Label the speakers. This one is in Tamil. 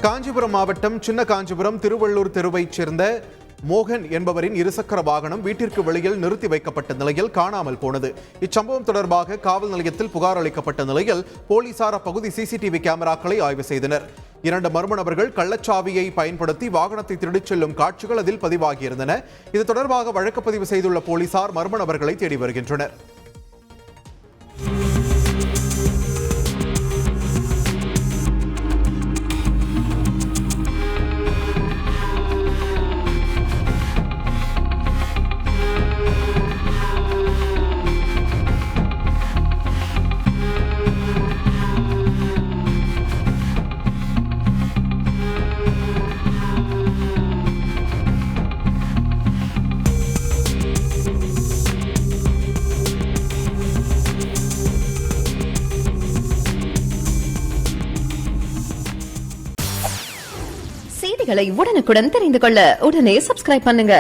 Speaker 1: காஞ்சிபுரம் மாவட்டம் சின்ன காஞ்சிபுரம் திருவள்ளூர் தெருவைச் சேர்ந்த மோகன் என்பவரின் இருசக்கர வாகனம் வீட்டிற்கு வெளியில் நிறுத்தி வைக்கப்பட்ட நிலையில் காணாமல் போனது. இச்சம்பவம் தொடர்பாக காவல் நிலையத்தில் புகார் அளிக்கப்பட்ட நிலையில் போலீசார் அப்பகுதி சிசிடிவி கேமராக்களை ஆய்வு செய்தனர். 2 மர்ம நபர்கள் கள்ளச்சாவியை பயன்படுத்தி வாகனத்தை திருடிச் செல்லும் காட்சிகள் அதில் பதிவாகியிருந்தன. இது தொடர்பாக வழக்கு பதிவு செய்துள்ள போலீசார் மர்ம நபர்களை தேடி வருகின்றனர்.
Speaker 2: செய்திகளை உடனுக்குடன் தெரிந்து கொள்ள உடனே சப்ஸ்கிரைப் பண்ணுங்க.